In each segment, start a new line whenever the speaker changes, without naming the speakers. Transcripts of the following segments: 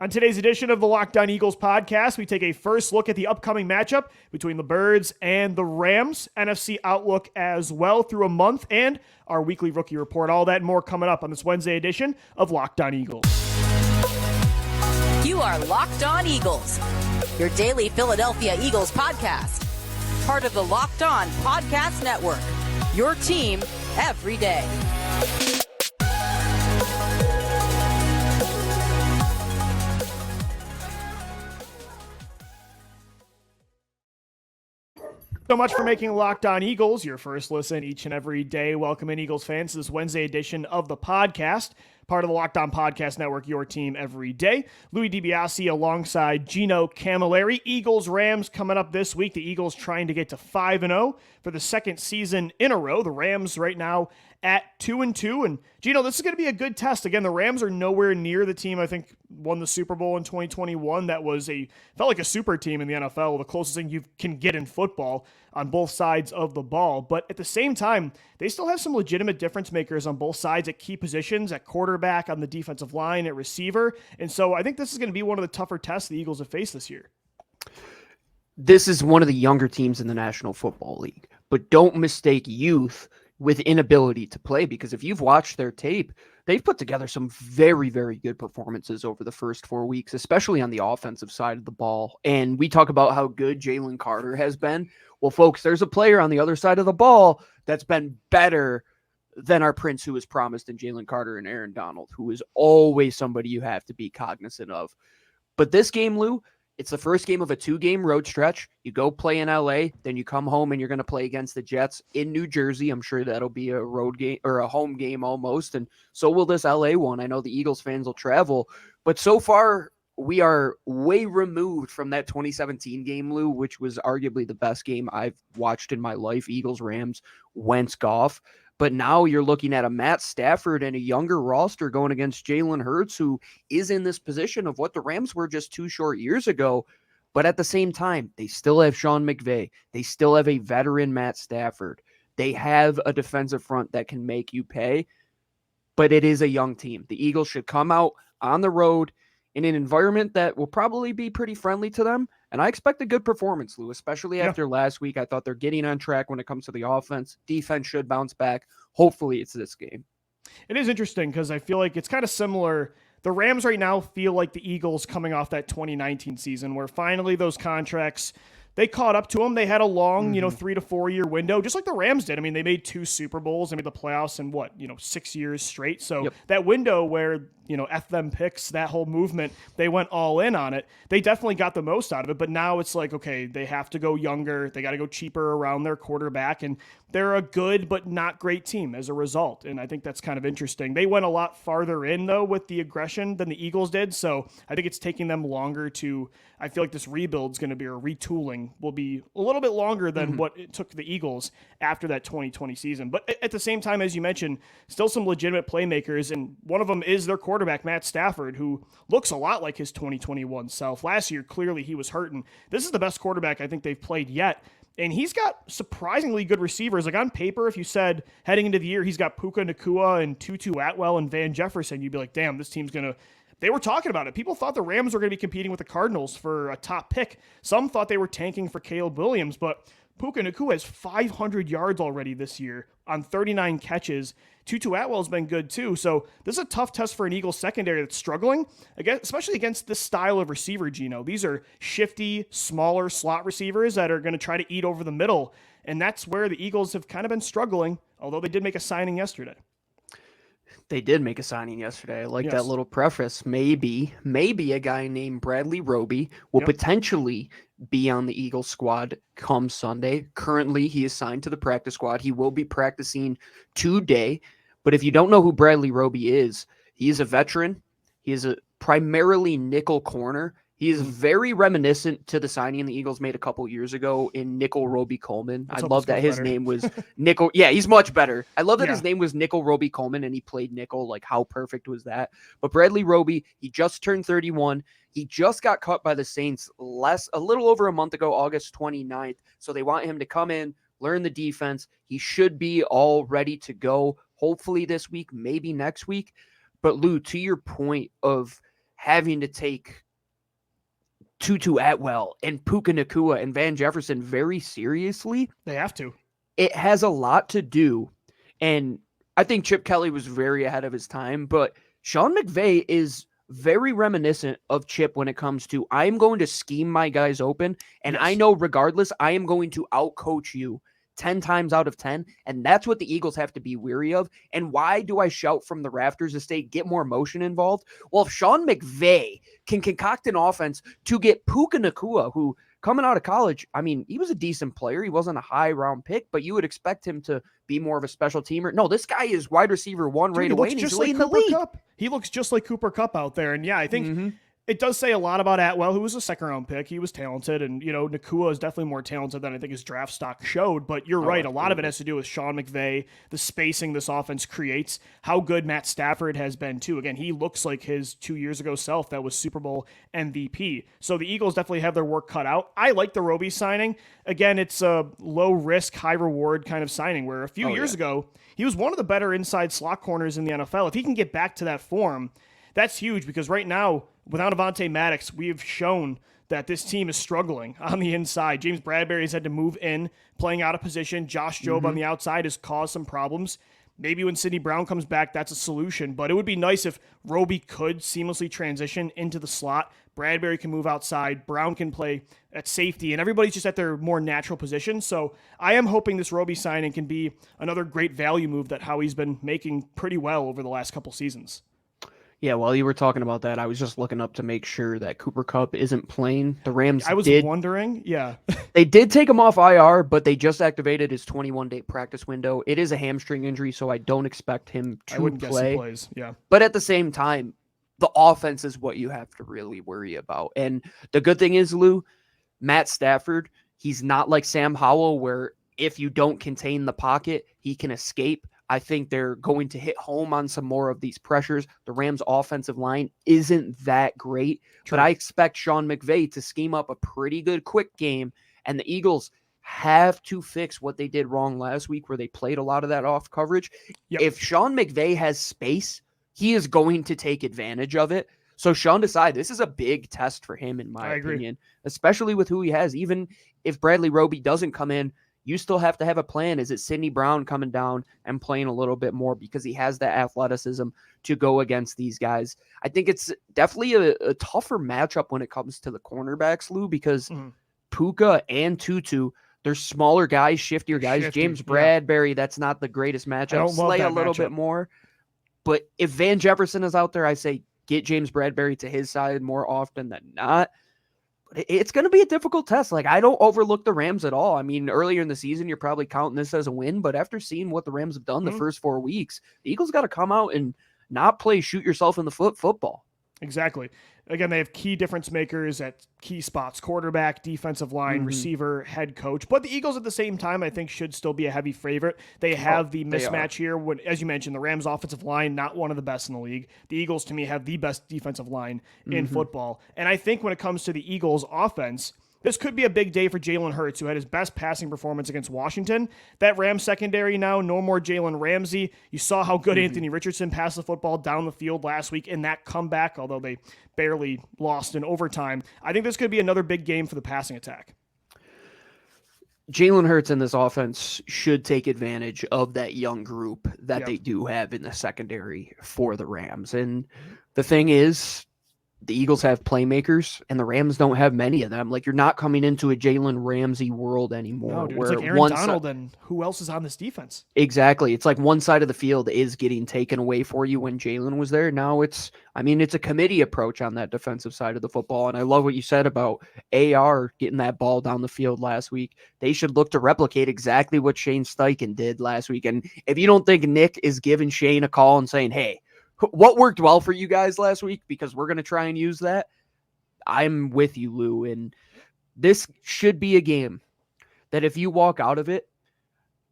On today's edition of the Locked On Eagles podcast, we take a first look at the upcoming matchup between the Birds and the Rams, NFC Outlook as well through a month, and our weekly rookie report. All that and more coming up on this Wednesday edition of Locked On Eagles.
You are Locked On Eagles, your daily Philadelphia Eagles podcast. Part of the Locked On Podcast Network, your team every day.
So much for making Locked On Eagles your first listen each and every day. Welcome in, Eagles fans, to this Wednesday edition of the podcast, part of the Locked On Podcast Network, your team every day. Louis DiBiase alongside Gino Camilleri. Eagles-Rams coming up this week. The Eagles trying to get to 5-0 for the second season in a row. The Rams right now at 2-2. And Gino, this is going to be a good test. Again, the Rams are nowhere near the team I think won the Super Bowl in 2021. That felt like a super team in the NFL, the closest thing you can get in football on both sides of the ball. But at the same time, they still have some legitimate difference makers on both sides at key positions, at quarterback, on the defensive line, at receiver. And so I think this is going to be one of the tougher tests the Eagles have faced this year.
This is one of the younger teams in the National Football League, but don't mistake youth with inability to play, because if you've watched their tape, they've put together some very, very good performances over the first 4 weeks, especially on the offensive side of the ball. And we talk about how good Jalen Carter has been. Well, folks, there's a player on the other side of the ball that's been better than our prince who was promised in Jalen Carter and Aaron Donald, who is always somebody you have to be cognizant of. But this game, Lou, it's the first game of a 2-game road stretch. You go play in LA, then you come home and you're going to play against the Jets in New Jersey. I'm sure that'll be a road game or a home game almost. And so will this LA one. I know the Eagles fans will travel, but so far we are way removed from that 2017 game, Lou, which was arguably the best game I've watched in my life. Eagles, Rams, Wentz, Goff. But now you're looking at a Matt Stafford and a younger roster going against Jalen Hurts, who is in this position of what the Rams were just 2 short years ago. But at the same time, they still have Sean McVay. They still have a veteran Matt Stafford. They have a defensive front that can make you pay. But it is a young team. The Eagles should come out on the road in an environment that will probably be pretty friendly to them. And I expect a good performance, Lou, especially after last week. I thought they're getting on track when it comes to the offense. Defense should bounce back. Hopefully it's this game.
It is interesting because I feel like it's kind of similar. The Rams right now feel like the Eagles coming off that 2019 season where finally those contracts, they caught up to them. They had a long, 3 to 4 year window, just like the Rams did. I mean, they made 2 Super Bowls. They made the playoffs in 6 years straight. So that window where, F them picks, that whole movement, they went all in on it. They definitely got the most out of it. But now it's like, okay, they have to go younger. They got to go cheaper around their quarterback. And they're a good but not great team as a result. And I think that's kind of interesting. They went a lot farther in, though, with the aggression than the Eagles did. So I think it's taking them longer to, I feel like this rebuild's going to be, or retooling will be a little bit longer than what it took the Eagles after that 2020 season. But at the same time, as you mentioned, still some legitimate playmakers. And one of them is their quarterback, Matt Stafford, who looks a lot like his 2021 self. Last year, clearly he was hurting. This is the best quarterback I think they've played yet. And he's got surprisingly good receivers. Like on paper, if you said heading into the year, he's got Puka Nacua and Tutu Atwell and Van Jefferson, you'd be like, damn, this team's going to... They were talking about it. People thought the Rams were going to be competing with the Cardinals for a top pick. Some thought they were tanking for Caleb Williams, but Puka Nacua has 500 yards already this year on 39 catches. Tutu Atwell's been good too. So this is a tough test for an Eagles secondary that's struggling, especially against this style of receiver, Gino. These are shifty, smaller slot receivers that are going to try to eat over the middle. And that's where the Eagles have kind of been struggling, although they did make a signing yesterday.
They did make a signing yesterday. I like that little preface. Maybe a guy named Bradley Roby will potentially be on the Eagles squad come Sunday. Currently, he is signed to the practice squad. He will be practicing today. But if you don't know who Bradley Roby is, he is a veteran. He is a primarily nickel corner. He is very reminiscent to the signing the Eagles made a couple years ago in Nickel Roby Coleman. I love that his name was Nickel. Yeah, he's much better. I love that his name was Nickel Roby Coleman and he played nickel. Like, how perfect was that? But Bradley Roby, he just turned 31. He just got cut by the Saints a little over a month ago, August 29th. So they want him to come in, learn the defense. He should be all ready to go, hopefully this week, maybe next week. But Lou, to your point of having to take Tutu Atwell and Puka Nacua and Van Jefferson very seriously.
They have to.
It has a lot to do. And I think Chip Kelly was very ahead of his time, but Sean McVay is very reminiscent of Chip when it comes to, I'm going to scheme my guys open, and
Yes.
I know regardless, I am going to outcoach you 10 times out of 10, and that's what the Eagles have to be weary of. And why do I shout from the rafters to say get more motion involved? Well, if Sean McVay can concoct an offense to get Puka Nacua, who coming out of college, I mean, he was a decent player. He wasn't a high round pick, but you would expect him to be more of a special teamer. No, this guy is wide receiver one right away, and he's leading the league.
He looks just like Cooper Kupp out there. And yeah, I think it does say a lot about Atwell, who was a second-round pick. He was talented, and, Nacua is definitely more talented than I think his draft stock showed. But you're right. A lot of it has to do with Sean McVay, the spacing this offense creates, how good Matt Stafford has been, too. Again, he looks like his 2 years ago self that was Super Bowl MVP. So the Eagles definitely have their work cut out. I like the Roby signing. Again, it's a low-risk, high-reward kind of signing, where a few years ago, he was one of the better inside slot corners in the NFL. If he can get back to that form, that's huge, because right now, without Avonte Maddox, we have shown that this team is struggling on the inside. James Bradberry has had to move in, playing out of position. Josh Jobe on the outside has caused some problems. Maybe when Sidney Brown comes back, that's a solution. But it would be nice if Roby could seamlessly transition into the slot. Bradberry can move outside. Brown can play at safety. And everybody's just at their more natural position. So I am hoping this Roby signing can be another great value move that Howie's been making pretty well over the last couple seasons.
Yeah, while you were talking about that, I was just looking up to make sure that Cooper Kupp isn't playing. The Rams
I was wondering, yeah.
They did take him off IR, but they just activated his 21-day practice window. It is a hamstring injury, so I don't expect him to
I wouldn't
play.
guess he plays, yeah.
But at the same time, the offense is what you have to really worry about. And the good thing is, Lou, Matt Stafford, he's not like Sam Howell, where if you don't contain the pocket, he can escape. I think they're going to hit home on some more of these pressures. The Rams' offensive line isn't that great, but I expect Sean McVay to scheme up a pretty good quick game, and the Eagles have to fix what they did wrong last week where they played a lot of that off coverage.
Yep.
If Sean McVay has space, he is going to take advantage of it. So Sean Desai, this is a big test for him, in my opinion, especially with who he has. Even if Bradley Roby doesn't come in, you still have to have a plan. Is it Sidney Brown coming down and playing a little bit more because he has that athleticism to go against these guys? I think it's definitely a tougher matchup when it comes to the cornerbacks, Lou, because Puka and Tutu, they're smaller guys, shiftier guys. James Bradberry, that's not the greatest matchup. Slay a little bit more. But if Van Jefferson is out there, I say get James Bradberry to his side more often than not. It's going to be a difficult test. Like, I don't overlook the Rams at all. I mean, earlier in the season, you're probably counting this as a win, but after seeing what the Rams have done the first 4 weeks, the Eagles got to come out and not play shoot yourself in the foot football.
Exactly. Again, they have key difference makers at key spots: quarterback, defensive line, receiver, head coach. But the Eagles at the same time, I think, should still be a heavy favorite. They have the mismatch here. When, as you mentioned, the Rams offensive line, not one of the best in the league. The Eagles, to me, have the best defensive line in football. And I think when it comes to the Eagles offense, this could be a big day for Jalen Hurts, who had his best passing performance against Washington. That Rams secondary now, no more Jalen Ramsey. You saw how good Anthony Richardson passed the football down the field last week in that comeback, although they barely lost in overtime. I think this could be another big game for the passing attack.
Jalen Hurts in this offense should take advantage of that young group that they do have in the secondary for the Rams. And the thing is, the Eagles have playmakers, and the Rams don't have many of them. Like, you're not coming into a Jalen Ramsey world anymore.
No, dude,
where
it's like Aaron Donald and who else is on this defense?
Exactly. It's like one side of the field is getting taken away for you when Jalen was there. Now it's a committee approach on that defensive side of the football. And I love what you said about AR getting that ball down the field last week. They should look to replicate exactly what Shane Steichen did last week. And if you don't think Nick is giving Shane a call and saying, hey, what worked well for you guys last week, because we're going to try and use that, I'm with you, Lou. And this should be a game that if you walk out of it,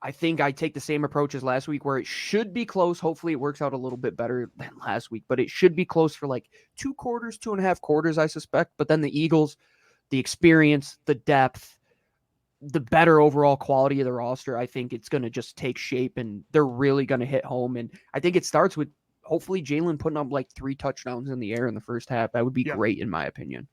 I think I take the same approach as last week, where it should be close. Hopefully it works out a little bit better than last week, but it should be close for like 2 quarters, 2.5 quarters, I suspect. But then the Eagles, the experience, the depth, the better overall quality of the roster, I think it's going to just take shape, and they're really going to hit home. And I think it starts with hopefully Jalen putting up like 3 touchdowns in the air in the first half. That would be great in my opinion.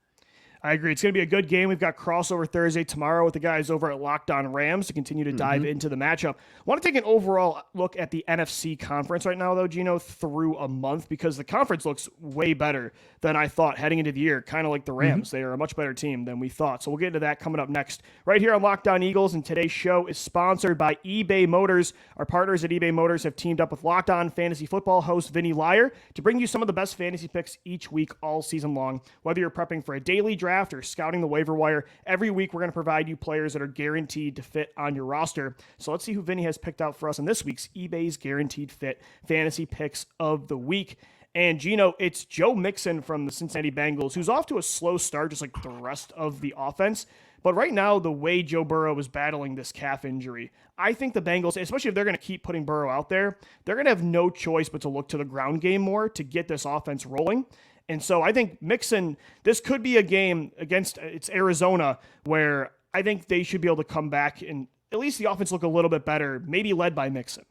I agree. It's going to be a good game. We've got crossover Thursday tomorrow with the guys over at Locked On Rams to continue to dive into the matchup. I want to take an overall look at the NFC conference right now, though, Gino, through a month, because the conference looks way better than I thought heading into the year, kind of like the Rams. They are a much better team than we thought. So we'll get into that coming up next right here on Locked On Eagles. And today's show is sponsored by eBay Motors. Our partners at eBay Motors have teamed up with Locked On Fantasy Football host Vinny Lyer to bring you some of the best fantasy picks each week all season long. Whether you're prepping for a daily draft or scouting the waiver wire, every week we're going to provide you players that are guaranteed to fit on your roster. So let's see who Vinny has picked out for us in this week's eBay's Guaranteed Fit Fantasy Picks of the Week. And Gino, it's Joe Mixon from the Cincinnati Bengals, who's off to a slow start, just like the rest of the offense. But right now, the way Joe Burrow is battling this calf injury, I think the Bengals, especially if they're going to keep putting Burrow out there, they're going to have no choice but to look to the ground game more to get this offense rolling. And so I think Mixon, this could be a game against it's Arizona where I think they should be able to come back and at least the offense look a little bit better, maybe led by Mixon.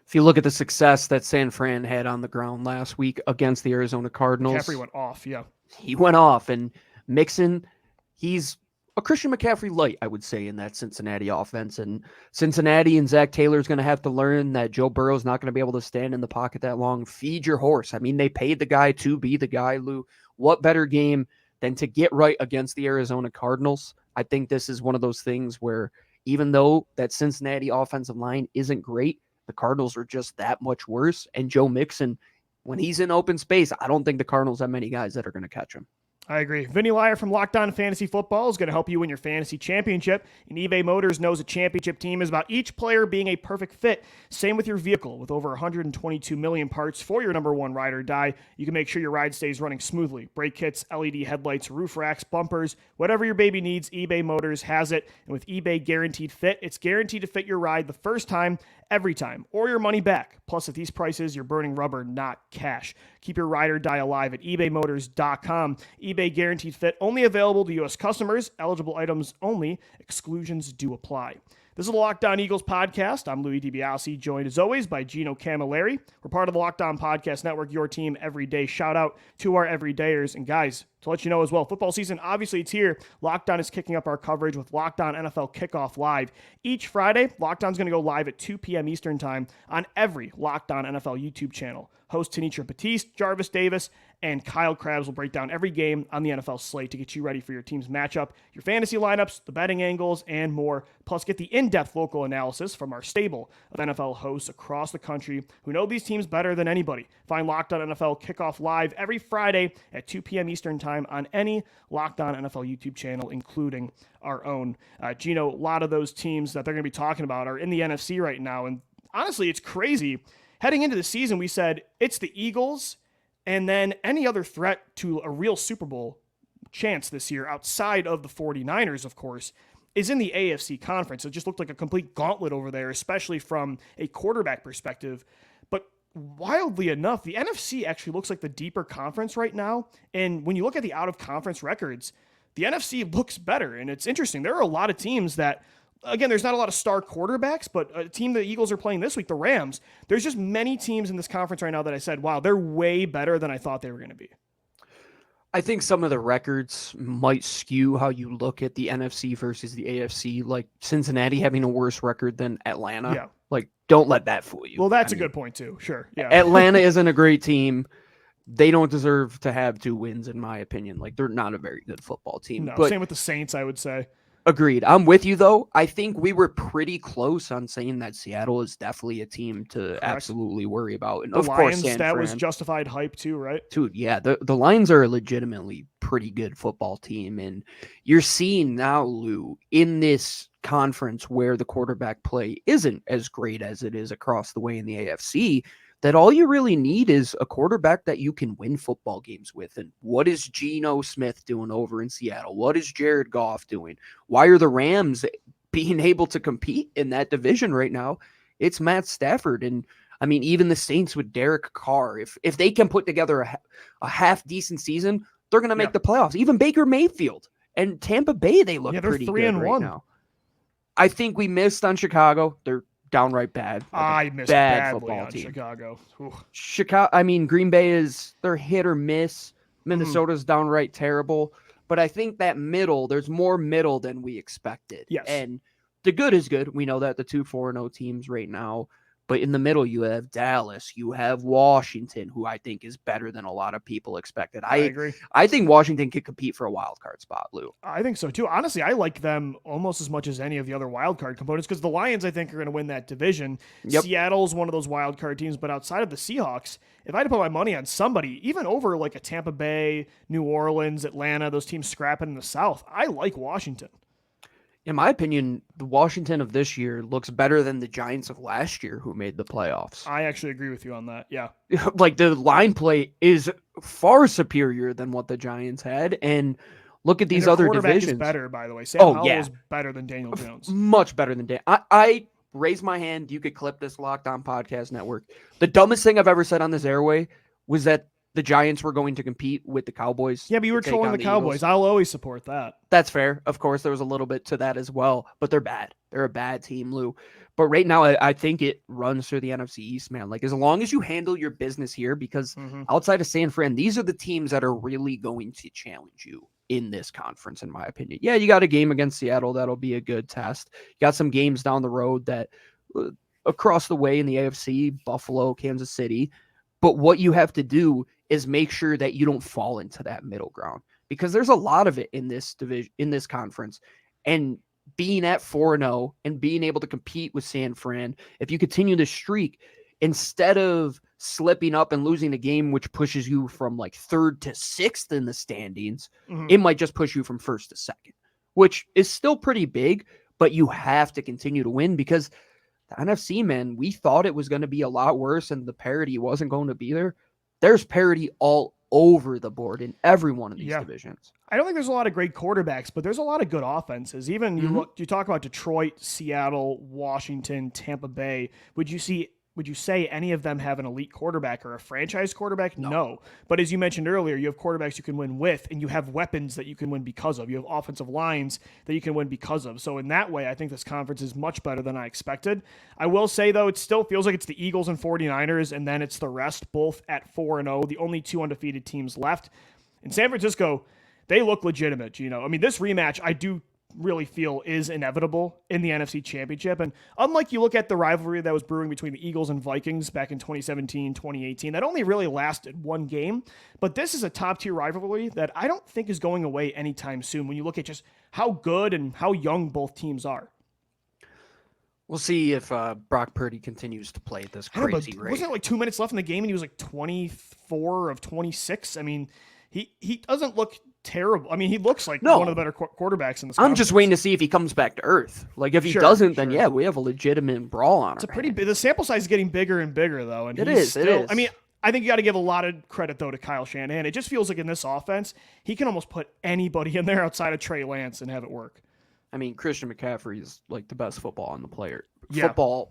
If you look at the success that San Fran had on the ground last week against the Arizona Cardinals.
McCaffrey went off, yeah.
He went off, and Mixon, he's a Christian McCaffrey light, I would say, in that Cincinnati offense. And Cincinnati and Zach Taylor's going to have to learn that Joe Burrow's not going to be able to stand in the pocket that long. Feed your horse. I mean, they paid the guy to be the guy, Lou. What better game than to get right against the Arizona Cardinals? I think this is one of those things where even though that Cincinnati offensive line isn't great, the Cardinals are just that much worse. And Joe Mixon, when he's in open space, I don't think the Cardinals have many guys that are going to catch him.
I agree. Vinny Lyer from Locked On Fantasy Football is going to help you win your fantasy championship. And eBay Motors knows a championship team is about each player being a perfect fit. Same with your vehicle. With over 122 million parts for your number one ride or die, you can make sure your ride stays running smoothly. Brake kits, LED headlights, roof racks, bumpers, whatever your baby needs, eBay Motors has it. And with eBay Guaranteed Fit, it's guaranteed to fit your ride the first time, every time, or your money back. Plus, at these prices, you're burning rubber, not cash. Keep your ride or die alive at ebaymotors.com. eBay Guaranteed Fit, only available to U.S. customers. Eligible items only. Exclusions do apply. This is the Locked On Eagles podcast. I'm Louis DiBiase, joined as always by Gino Camilleri. We're part of the Locked On Podcast Network, your team every day. Shout out to our everydayers. And guys, to let you know as well, football season, obviously it's here. Locked On is kicking up our coverage with Locked On NFL Kickoff Live. Each Friday, Locked On's going to go live at 2 p.m. Eastern Time on every Locked On NFL YouTube channel. Host Tanisha Batiste, Jarvis Davis, and Kyle Krabs will break down every game on the NFL slate to get you ready for your team's matchup, your fantasy lineups, the betting angles, and more. Plus, get the in-depth local analysis from our stable of NFL hosts across the country who know these teams better than anybody. Find Locked On NFL Kickoff Live every Friday at 2 p.m. Eastern Time on any Locked On NFL YouTube channel, including our own. Gino, a lot of those teams that they're going to be talking about are in the NFC right now, and honestly, it's crazy. Heading into the season, we said it's the Eagles and then any other threat to a real Super Bowl chance this year outside of the 49ers, of course, is in the AFC conference. It just looked like a complete gauntlet over there, especially from a quarterback perspective. But wildly enough, the NFC actually looks like the deeper conference right now. And when you look at the out-of-conference records, the NFC looks better. And it's interesting. There are a lot of teams that, again, there's not a lot of star quarterbacks, but a team the Eagles are playing this week, the Rams, there's just many teams in this conference right now that I said, wow, they're way better than I thought they were going to be.
I think some of the records might skew how you look at the NFC versus the AFC, like Cincinnati having a worse record than Atlanta.
Yeah.
Like, don't let that fool you.
Well, that's a good point too. Sure. Yeah.
Atlanta isn't a great team. They don't deserve to have 2 wins, in my opinion. Like, they're not a very good football team.
No,
but
same with the Saints, I would say.
Agreed. I'm with you, though. I think we were pretty close on saying that Seattle is definitely a team to absolutely worry about. And
the
of
Lions,
course,
that was justified hype too, right?
Dude, yeah. The Lions are a legitimately pretty good football team. And you're seeing now, Lou, in this conference where the quarterback play isn't as great as it is across the way in the AFC, that all you really need is a quarterback that you can win football games with. And what is Geno Smith doing over in Seattle? What is Jared Goff doing? Why are the Rams being able to compete in that division right now? It's Matt Stafford. And I mean, even the Saints with Derek Carr, if they can put together a half decent season, they're going to make the playoffs. Even Baker Mayfield and Tampa Bay, they look pretty good right now. I think we missed on Chicago. They're downright bad.
I missed
bad
badly
football
on
team.
Chicago. Ooh.
Chicago, I mean, Green Bay they're hit or miss. Minnesota's downright terrible. But I think that there's more middle than we expected.
Yes.
And the good is good. We know that the 2-4-0 teams right now. But in the middle, you have Dallas, you have Washington, who I think is better than a lot of people expected.
I agree.
I think Washington could compete for a wild card spot, Lou.
I think so too. Honestly, I like them almost as much as any of the other wild card components because the Lions, I think, are going to win that division.
Yep.
Seattle's one of those wild card teams, but outside of the Seahawks, if I had to put my money on somebody, even over like a Tampa Bay, New Orleans, Atlanta, those teams scrapping in the South, I like Washington.
In my opinion, the Washington of this year looks better than the Giants of last year who made the playoffs.
I actually agree with you on that. Yeah.
Like the line play is far superior than what the Giants had. And look at these other divisions.
Is better, by the way. Sam Howell is better than Daniel Jones.
Much better than Dan. I raise my hand. You could clip this Locked On Podcast Network. The dumbest thing I've ever said on this airway was that the Giants were going to compete with the Cowboys.
Yeah, but you were trolling the Cowboys. Eagles. I'll always support that.
That's fair. Of course, there was a little bit to that as well, but they're bad. They're a bad team, Lou. But right now, I think it runs through the NFC East, man. Like, as long as you handle your business here, because outside of San Fran, these are the teams that are really going to challenge you in this conference, in my opinion. Yeah, you got a game against Seattle. That'll be a good test. You got some games down the road that across the way in the AFC, Buffalo, Kansas City. But what you have to do is make sure that you don't fall into that middle ground because there's a lot of it in this division, in this conference. And being at 4-0 and being able to compete with San Fran, if you continue this streak, instead of slipping up and losing a game, which pushes you from like 3rd to 6th in the standings, it might just push you from 1st to 2nd, which is still pretty big, but you have to continue to win because the NFC, man, we thought it was going to be a lot worse and the parity wasn't going to be there. There's parity all over the board in every one of these divisions.
I don't think there's a lot of great quarterbacks, but there's a lot of good offenses. Even you talk about Detroit, Seattle, Washington, Tampa Bay. Would you say any of them have an elite quarterback or a franchise quarterback? No. But as you mentioned earlier, you have quarterbacks you can win with, and you have weapons that you can win because of. You have offensive lines that you can win because of. So in that way, I think this conference is much better than I expected. I will say, though, it still feels like it's the Eagles and 49ers, and then it's the rest, both at 4-0, the only 2 undefeated teams left. In San Francisco, they look legitimate, Gino. I mean, this rematch, I do really feel is inevitable in the NFC Championship. And unlike you look at the rivalry that was brewing between the Eagles and Vikings back in 2017, 2018, that only really lasted 1 game. But this is a top-tier rivalry that I don't think is going away anytime soon when you look at just how good and how young both teams are.
We'll see if Brock Purdy continues to play at this crazy rate.
Wasn't it like 2 minutes left in the game and he was like 24 of 26? I mean, he doesn't look terrible. I mean, he looks like one of the better quarterbacks in this conference.
I'm just waiting to see if he comes back to earth. Like, if he doesn't, then yeah, we have a legitimate brawl on
our hands. The sample size is getting bigger and bigger, though. And
it is.
I mean, I think you got to give a lot of credit, though, to Kyle Shanahan. It just feels like in this offense, he can almost put anybody in there outside of Trey Lance and have it work.
I mean, Christian McCaffrey is like the best football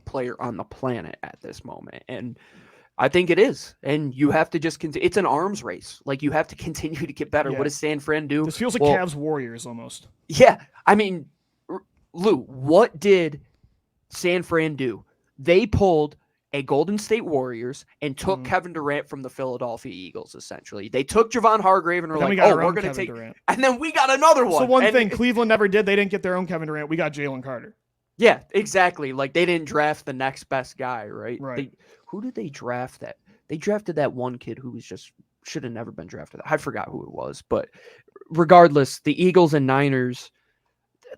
player on the planet at this moment. And I think it is. And you have to just continue. It's an arms race. Like, you have to continue to get better. Yeah. What does San Fran do?
This feels like Cavs Warriors almost.
Yeah. I mean, Lou, what did San Fran do? They pulled a Golden State Warriors and took Kevin Durant from the Philadelphia Eagles, essentially. They took Javon Hargrave and were like, we're going to take Durant. And then we got another one.
So one thing Cleveland never did, they didn't get their own Kevin Durant. We got Jalen Carter.
Yeah, exactly. Like, they didn't draft the next best guy, right?
Right.
Who did they draft that? They drafted that one kid who was just should have never been drafted. I forgot who it was, but regardless, the Eagles and Niners,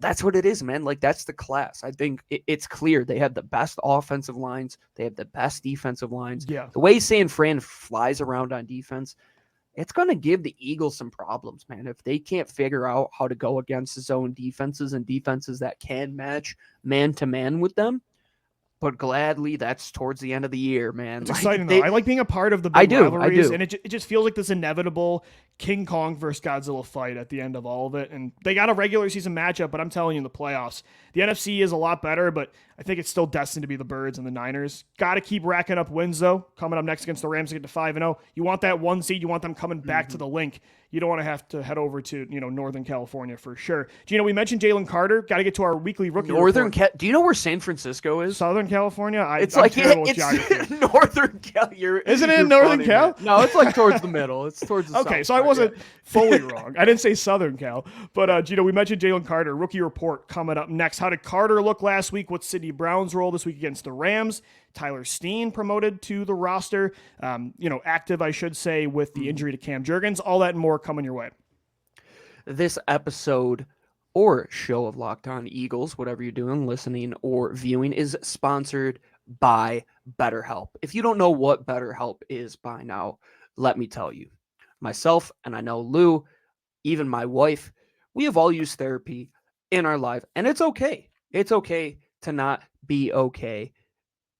that's what it is, man. Like, that's the class. I think it's clear they have the best offensive lines. They have the best defensive lines.
Yeah.
The way San Fran flies around on defense, it's going to give the Eagles some problems, man. If they can't figure out how to go against zone defenses and defenses that can match man-to-man with them, but gladly, that's towards the end of the year, man.
It's exciting, though. I like being a part of the big rivalries, and it just feels like this inevitable King Kong versus Godzilla fight at the end of all of it. And they got a regular season matchup, but I'm telling you, in the playoffs, the NFC is a lot better, but I think it's still destined to be the Birds and the Niners. Got to keep racking up wins, though. Coming up next against the Rams to get to 5-0. You want that 1 seed. You want them coming back to the link. you don't want to have to head over to, Northern California for sure. Gino, we mentioned Jalen Carter. Got to get to our weekly rookie report.
Do you know where San Francisco is?
Southern California? I'm
like
terrible with geography.
Northern Cal.
Isn't it in Northern Cal?
Man. No, it's like towards the middle. It's towards the
Okay,
south
so
part,
I wasn't fully wrong. I didn't say Southern Cal. But, Gino, we mentioned Jalen Carter. Rookie report coming up next. How did Carter look last week? What's Sidney Brown's role this week against the Rams? Tyler Steen promoted to the roster. Active, I should say, with the injury to Cam Jurgens. All that and more coming your way.
This episode or show of Locked On Eagles, whatever you're doing, listening or viewing, is sponsored by BetterHelp. If you don't know what BetterHelp is by now, let me tell you. Myself, and I know Lou, even my wife, we have all used therapy in our life, and it's okay. It's okay to not be okay.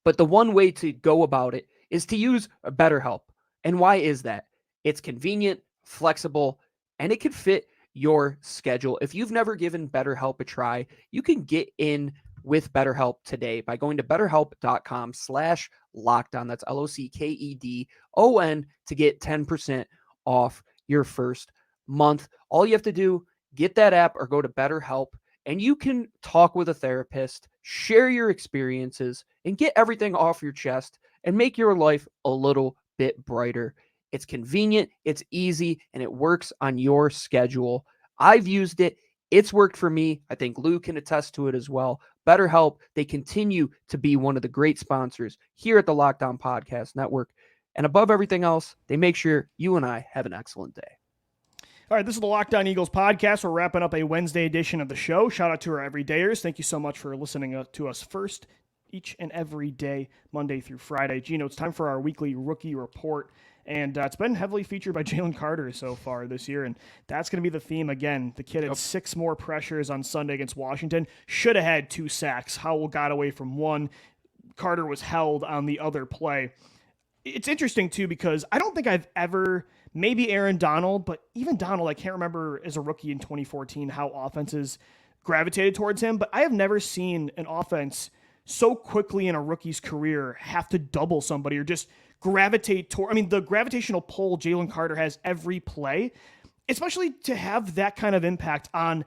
But the one way to go about it is to use BetterHelp. And why is that? It's convenient, flexible, and it can fit your schedule. If you've never given BetterHelp a try, you can get in with BetterHelp today by going to betterhelp.com/lockedon. That's LOCKEDON to get 10% off your first month. All you have to do, get that app or go to BetterHelp, and you can talk with a therapist, share your experiences, and get everything off your chest and make your life a little bit brighter. It's convenient, it's easy, and it works on your schedule. I've used it. It's worked for me. I think Lou can attest to it as well. BetterHelp, they continue to be one of the great sponsors here at the Locked On Podcast Network. And above everything else, they make sure you and I have an excellent day.
All right, this is the Locked On Eagles podcast. We're wrapping up a Wednesday edition of the show. Shout out to our everydayers. Thank you so much for listening to us first each and every day, Monday through Friday. Gino, it's time for our weekly rookie report. And it's been heavily featured by Jalen Carter so far this year, and that's going to be the theme again. The kid had 6 more pressures on Sunday against Washington. Should have had 2 sacks. Howell got away from 1. Carter was held on the other play. It's interesting, too, because I don't think I've ever, maybe Aaron Donald, but even Donald, I can't remember as a rookie in 2014 how offenses gravitated towards him, but I have never seen an offense so quickly in a rookie's career have to double somebody or just gravitate toward, the gravitational pull Jalen Carter has every play, especially to have that kind of impact on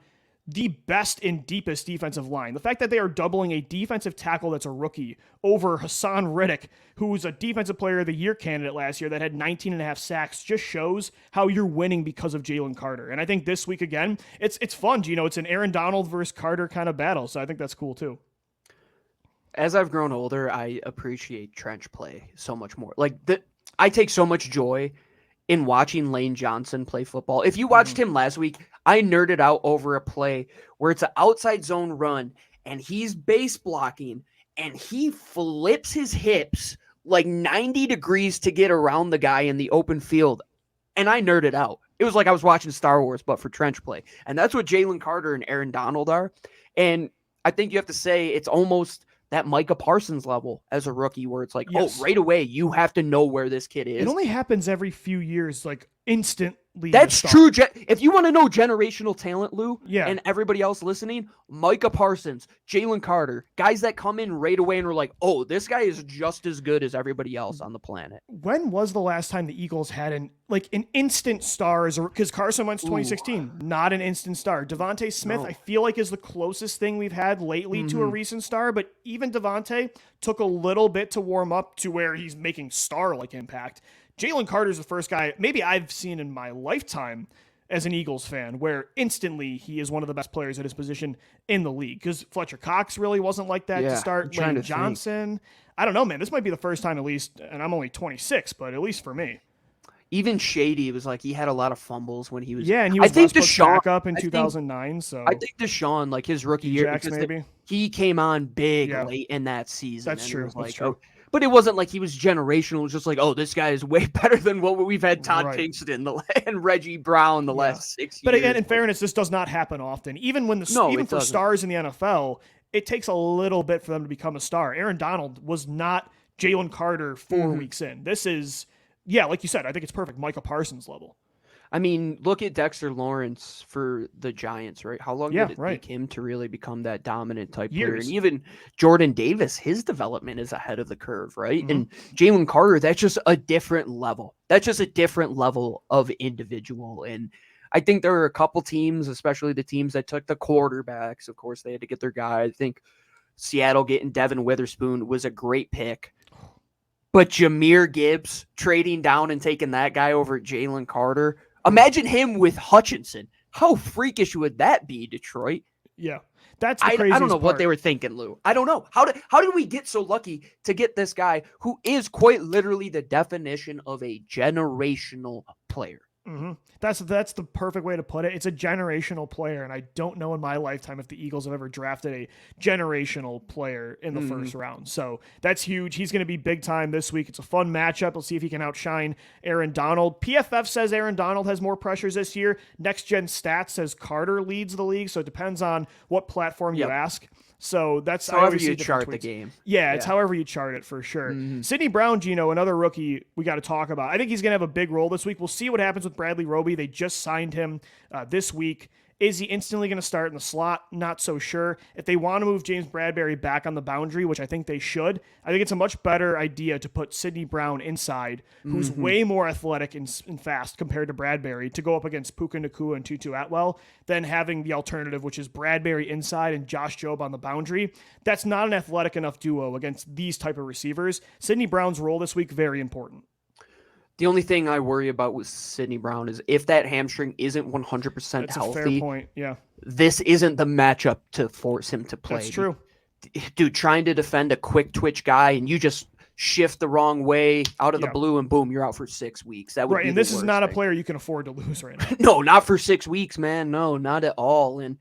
the best and deepest defensive line. The fact that they are doubling a defensive tackle that's a rookie over Haason Reddick, who's a defensive player of the year candidate last year that had 19 and a half sacks, just shows how you're winning because of Jalen Carter. And I think this week, again, it's fun. It's an Aaron Donald versus Carter kind of battle. So I think that's cool too.
As I've grown older, I appreciate trench play so much more. I take so much joy in watching Lane Johnson play football. If you watched him last week, I nerded out over a play where it's an outside zone run and he's base blocking and he flips his hips like 90 degrees to get around the guy in the open field. And I nerded out. It was like I was watching Star Wars, but for trench play. And that's what Jalen Carter and Aaron Donald are. And I think you have to say it's almost that Micah Parsons level as a rookie where it's like,
yes.
Oh, right away, you have to know where this kid is.
It only happens every few years, like instantly.
That's true. If you want to know generational talent, Lou,
yeah,
and everybody else listening, Micah Parsons, Jalen Carter, guys that come in right away and are like, oh, this guy is just as good as everybody else on the planet.
When was the last time the Eagles had an instant star? Because Carson Wentz 2016, not an instant star. DeVonta Smith, I feel like is the closest thing we've had lately to a recent star, but even DeVonta took a little bit to warm up to where he's making star-like impact. Jalen Carter's the first guy maybe I've seen in my lifetime as an Eagles fan where instantly he is one of the best players at his position in the league. Because Fletcher Cox really wasn't like that to start. Lane Johnson. I don't know, man. This might be the first time at least, and I'm only 26, but at least for me.
Even Shady was like he had a lot of fumbles when he was.
Yeah, and he was back up in 2009. So
I think Deshaun, like his rookie year, because he came on big late in that season.
That's true.
That's true. But it wasn't like he was generational. It was just like, oh, this guy is way better than what we've had Todd Kingston and Reggie Brown the last 6 years.
But again, in fairness, this does not happen often. Even when for stars in the NFL, it takes a little bit for them to become a star. Aaron Donald was not Jalen Carter 4 weeks in. This is, like you said, I think it's perfect. Micah Parsons level.
I mean, look at Dexter Lawrence for the Giants, right? How long did it take him to really become that dominant type player? And even Jordan Davis, his development is ahead of the curve, right?
Mm-hmm.
And Jalen Carter, that's just a different level. That's just a different level of individual. And I think there are a couple teams, especially the teams that took the quarterbacks. Of course, they had to get their guy. I think Seattle getting Devin Witherspoon was a great pick. But Jahmyr Gibbs trading down and taking that guy over Jalen Carter. Imagine him with Hutchinson. How freakish would that be, Detroit?
Yeah. That's the craziest
I don't know
part.
what they were thinking, Lou. I don't know. How did we get so lucky to get this guy who is quite literally the definition of a generational player?
Mm-hmm. That's the perfect way to put it. It's a generational player, and I don't know in my lifetime if the Eagles have ever drafted a generational player in the first round. So that's huge. He's going to be big time this week. It's a fun matchup. We'll see if he can outshine Aaron Donald. PFF says Aaron Donald has more pressures this year. Next Gen Stats says Carter leads the league, so it depends on what platform you ask. So that's
however you chart the game.
Yeah, it's however you chart it for sure. Sidney Brown, Gino, another rookie we got to talk about. I think he's going to have a big role this week. We'll see what happens with Bradley Roby. They just signed him this week. Is he instantly going to start in the slot? Not so sure. If they want to move James Bradberry back on the boundary, which I think they should, I think it's a much better idea to put Sidney Brown inside, who's way more athletic and fast compared to Bradberry, to go up against Puka Nacua and Tutu Atwell, than having the alternative, which is Bradberry inside and Josh Jobe on the boundary. That's not an athletic enough duo against these type of receivers. Sidney Brown's role this week, very important.
The only thing I worry about with Sidney Brown is if that hamstring isn't 100%
That's
healthy.
a fair point. Yeah.
This isn't the matchup to force him to play.
That's true.
Dude, trying to defend a quick twitch guy and you just shift the wrong way out of the blue and boom, you're out for 6 weeks. That would be
and this is not a player you can afford to lose right now.
No, not for 6 weeks, man. No, not at all. And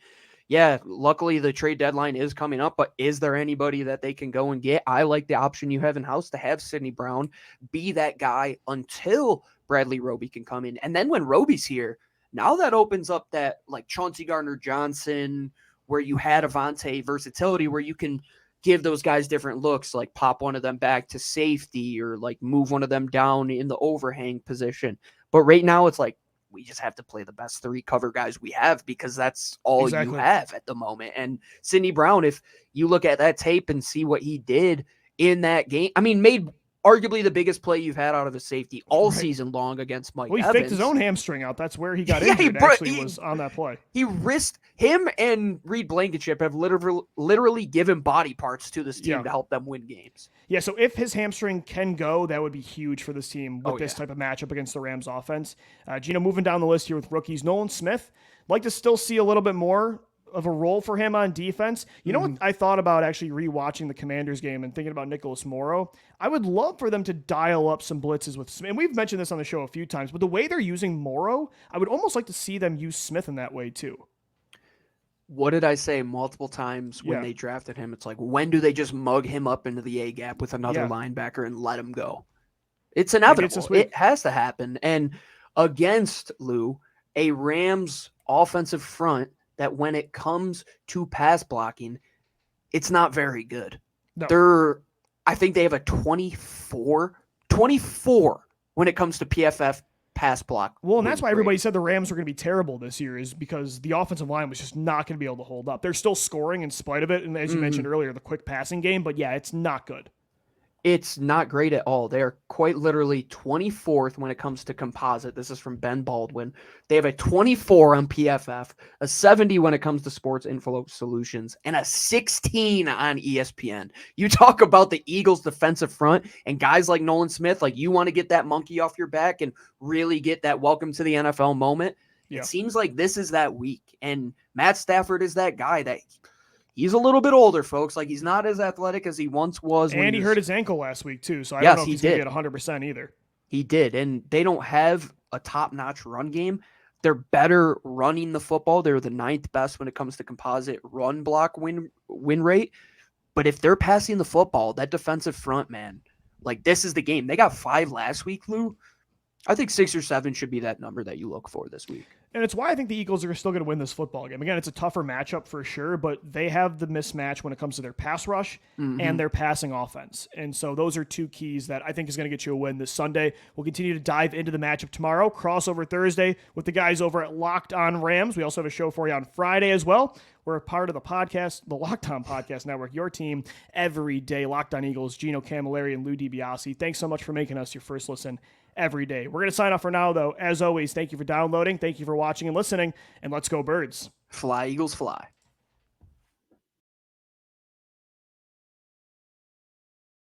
yeah, luckily the trade deadline is coming up, but is there anybody that they can go and get? I like the option you have in house to have Sidney Brown be that guy until Bradley Roby can come in. And then when Roby's here, now that opens up that like Chauncey Gardner-Johnson, where you had Avonte versatility, where you can give those guys different looks, like pop one of them back to safety or like move one of them down in the overhang position. But right now it's like, we just have to play the best 3 cover guys we have because that's all you have at the moment. And Sidney Brown, if you look at that tape and see what he did in that game, I mean, made arguably the biggest play you've had out of a safety all season long against Mike Evans.
He faked his own hamstring out. That's where he got injured, was on that play.
He risked him and Reed Blankenship have literally given body parts to this team to help them win games.
Yeah, so if his hamstring can go, that would be huge for this team with this type of matchup against the Rams offense. Gino, moving down the list here with rookies, Nolan Smith, like to still see a little bit more of a role for him on defense. You know what I thought about actually rewatching the Commanders game and thinking about Nicholas Morrow? I would love for them to dial up some blitzes with Smith. And we've mentioned this on the show a few times, but the way they're using Morrow, I would almost like to see them use Smith in that way too.
What did I say multiple times when they drafted him? It's like, when do they just mug him up into the A-gap with another linebacker and let him go? It's inevitable. It has to happen. And against, Lou, a Rams offensive front that when it comes to pass blocking, it's not very good. No. I think they have a 24 when it comes to PFF pass block.
Well, and that's why everybody said the Rams were going to be terrible this year, is because the offensive line was just not going to be able to hold up. They're still scoring in spite of it, and as you mentioned earlier, the quick passing game, but yeah, it's not good.
It's not great at all. They are quite literally 24th when it comes to composite. This is from Ben Baldwin. They have a 24 on PFF, a 70 when it comes to Sports Info Solutions, and a 16 on ESPN. You talk about the Eagles' defensive front and guys like Nolan Smith, like you want to get that monkey off your back and really get that welcome to the NFL moment. Yeah. It seems like this is that week, and Matt Stafford is that guy that – he's a little bit older, folks. Like, he's not as athletic as he once was.
And he hurt his ankle last week, too. So I don't know if he's going to be at 100% either.
He did. And they don't have a top-notch run game. They're better running the football. They're the 9th best when it comes to composite run block win rate. But if they're passing the football, that defensive front, man, like, this is the game. They got 5 last week, Lou. I think 6 or 7 should be that number that you look for this week.
And it's why I think the Eagles are still going to win this football game. Again, it's a tougher matchup for sure, but they have the mismatch when it comes to their pass rush and their passing offense. And so those are two keys that I think is going to get you a win this Sunday. We'll continue to dive into the matchup tomorrow, crossover Thursday with the guys over at Locked On Rams. We also have a show for you on Friday as well. We're a part of the podcast, the Locked On Podcast Network, your team every day. Locked On Eagles, Gino Camilleri and Lou DiBiase. Thanks so much for making us your first listen every day. We're going to sign off for now, though. As always, thank you for downloading, thank you for watching and listening, and let's go Birds.
Fly, Eagles, fly.